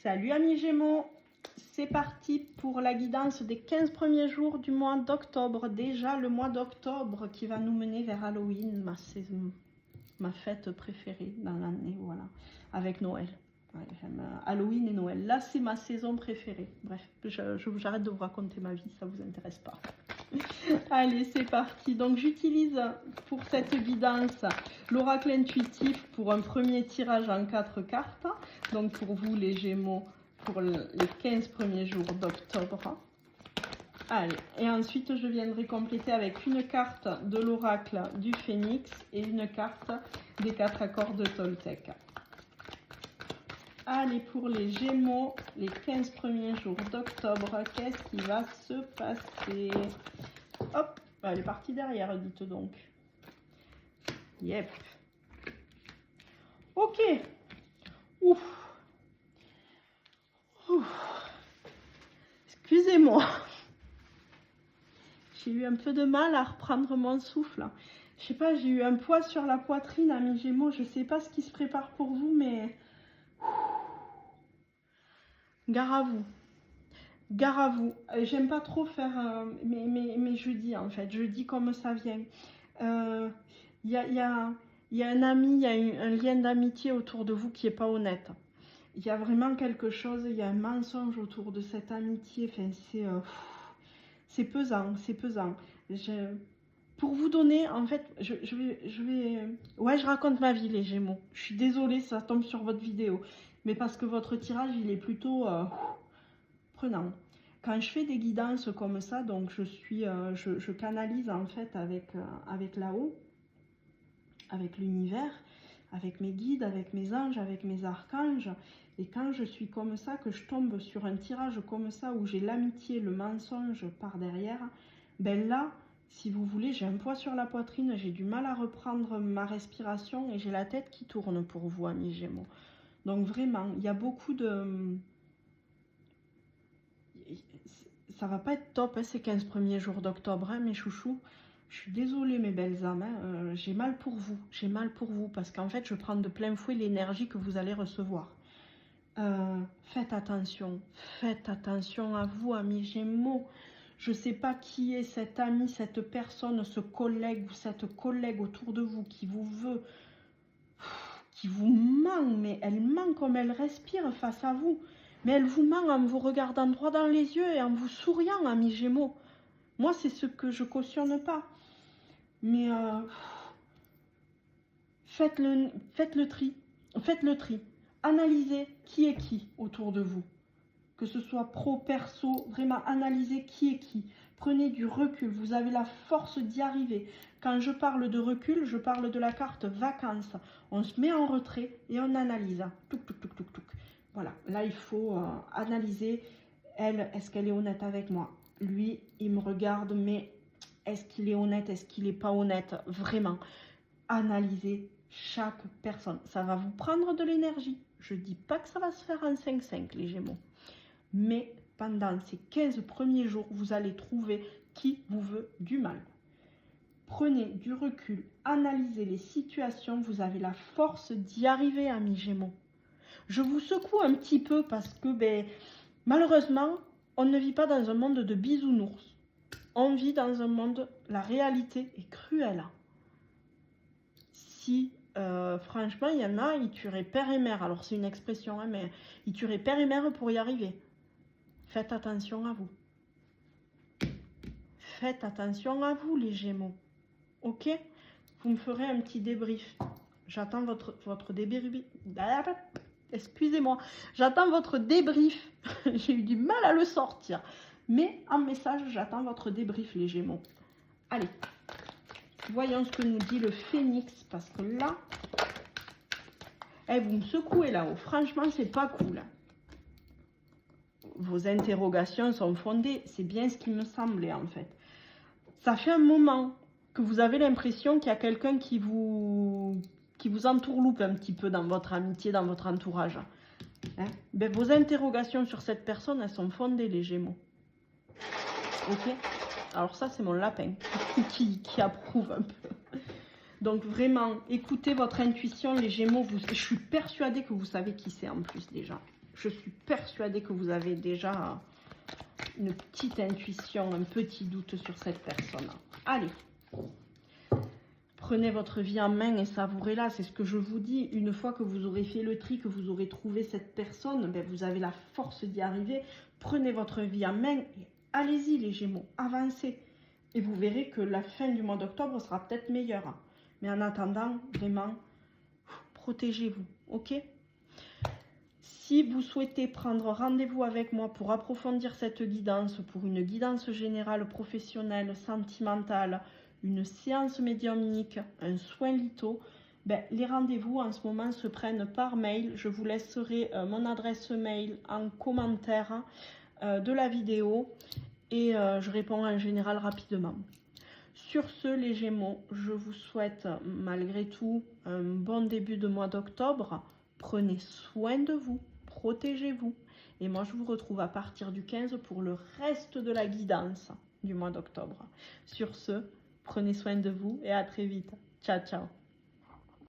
Salut amis Gémeaux, c'est parti pour la guidance des 15 premiers jours du mois d'octobre. Déjà le mois d'octobre qui va nous mener vers Halloween, ma fête préférée dans l'année, voilà, avec Noël. Ouais, j'aime Halloween et Noël. Là, c'est ma saison préférée. Bref, j'arrête de vous raconter ma vie, ça vous intéresse pas. Allez, c'est parti. Donc, j'utilise pour cette guidance l'oracle intuitif pour un premier tirage en 4 cartes. Donc, pour vous, les Gémeaux, pour les 15 premiers jours d'octobre. Allez, et ensuite, je viendrai compléter avec une carte de l'oracle du Phénix et une carte des 4 accords de Toltec. Allez, pour les Gémeaux, les 15 premiers jours d'octobre, qu'est-ce qui va se passer? Hop, elle est partie derrière, dites donc. Yep. Ok. Ouf. Ouf. Excusez-moi. J'ai eu un peu de mal à reprendre mon souffle. Je sais pas, j'ai eu un poids sur la poitrine, amis Gémeaux. Je sais pas ce qui se prépare pour vous, mais... Gare à vous. Gare à vous. J'aime pas trop faire mes jeudis, en fait. Je dis comme ça vient. Il y a un ami, il y a un lien d'amitié autour de vous qui n'est pas honnête. Il y a vraiment quelque chose, il y a un mensonge autour de cette amitié. Enfin, c'est pesant, c'est pesant. Pour vous donner, en fait, je vais... Ouais, je raconte ma vie, les Gémeaux. Je suis désolée, ça tombe sur votre vidéo. Mais parce que votre tirage, il est plutôt prenant. Quand je fais des guidances comme ça, donc je canalise en fait avec là-haut, avec l'univers, avec mes guides, avec mes anges, avec mes archanges. Et quand je suis comme ça, que je tombe sur un tirage comme ça, où j'ai l'amitié, le mensonge par derrière, ben là, si vous voulez, j'ai un poids sur la poitrine, j'ai du mal à reprendre ma respiration et j'ai la tête qui tourne pour vous, amis Gémeaux. Donc vraiment, il y a beaucoup de... Ça va pas être top, hein, ces 15 premiers jours d'octobre, hein, mes chouchous. Je suis désolée, mes belles âmes, hein, j'ai mal pour vous. J'ai mal pour vous parce qu'en fait, je prends de plein fouet l'énergie que vous allez recevoir. Faites attention à vous, amis Gémeaux. Je ne sais pas qui est cet ami, cette personne, ce collègue ou cette collègue autour de vous qui vous veut, qui vous ment, mais elle ment comme elle respire face à vous. Mais elle vous ment en vous regardant droit dans les yeux et en vous souriant, amis Gémeaux. Moi, c'est ce que je cautionne pas. Mais faites le tri. Faites le tri. Analysez qui est qui autour de vous. Que ce soit pro, perso, vraiment analysez qui est qui. Prenez du recul. Vous avez la force d'y arriver. Quand je parle de recul, je parle de la carte vacances. On se met en retrait et on analyse. Touc, touc, touc, touc, touc. Voilà, là il faut analyser. Elle, est-ce qu'elle est honnête avec moi? Lui, il me regarde, mais est-ce qu'il est honnête? Est-ce qu'il n'est pas honnête? Vraiment, analysez chaque personne. Ça va vous prendre de l'énergie. Je ne dis pas que ça va se faire en 5-5, les Gémeaux. Mais pendant ces 15 premiers jours, vous allez trouver qui vous veut du mal. Prenez du recul, analysez les situations. Vous avez la force d'y arriver, amis Gémeaux. Je vous secoue un petit peu parce que, malheureusement, on ne vit pas dans un monde de bisounours. On vit dans un monde, la réalité est cruelle. Si, franchement, il y en a, ils tueraient père et mère. Alors, c'est une expression, hein, mais ils tueraient père et mère pour y arriver. Faites attention à vous. Faites attention à vous, les Gémeaux. Ok? Vous me ferez un petit débrief. J'attends votre débrief. Excusez-moi, j'attends votre débrief. J'ai eu du mal à le sortir. Mais en message, j'attends votre débrief, les Gémeaux. Allez, voyons ce que nous dit le Phénix. Parce que là, vous me secouez là-haut. Franchement, c'est pas cool. Vos interrogations sont fondées. C'est bien ce qui me semblait, en fait. Ça fait un moment que vous avez l'impression qu'il y a quelqu'un qui vous entourloupe un petit peu dans votre amitié, dans votre entourage. Hein? Vos interrogations sur cette personne, elles sont fondées, les Gémeaux. Ok? Alors ça, c'est mon lapin qui approuve un peu. Donc vraiment, écoutez votre intuition, les Gémeaux. Je suis persuadée que vous savez qui c'est en plus déjà. Je suis persuadée que vous avez déjà une petite intuition, un petit doute sur cette personne. Allez, prenez votre vie en main et savourez-la. C'est ce que je vous dis. Une fois que vous aurez fait le tri, que vous aurez trouvé cette personne, ben vous avez la force d'y arriver. Prenez votre vie en main et allez-y les Gémeaux, avancez. Et vous verrez que la fin du mois d'octobre sera peut-être meilleure. Mais en attendant, vraiment, protégez-vous, ok? Si vous souhaitez prendre rendez-vous avec moi pour approfondir cette guidance, pour une guidance générale, professionnelle, sentimentale, une séance médiumnique, un soin litho, ben, les rendez-vous en ce moment se prennent par mail. Je vous laisserai mon adresse mail en commentaire de la vidéo et je réponds en général rapidement. Sur ce, les Gémeaux, je vous souhaite malgré tout un bon début de mois d'octobre. Prenez soin de vous, protégez-vous. Et moi, je vous retrouve à partir du 15 pour le reste de la guidance du mois d'octobre. Sur ce, prenez soin de vous et à très vite. Ciao, ciao.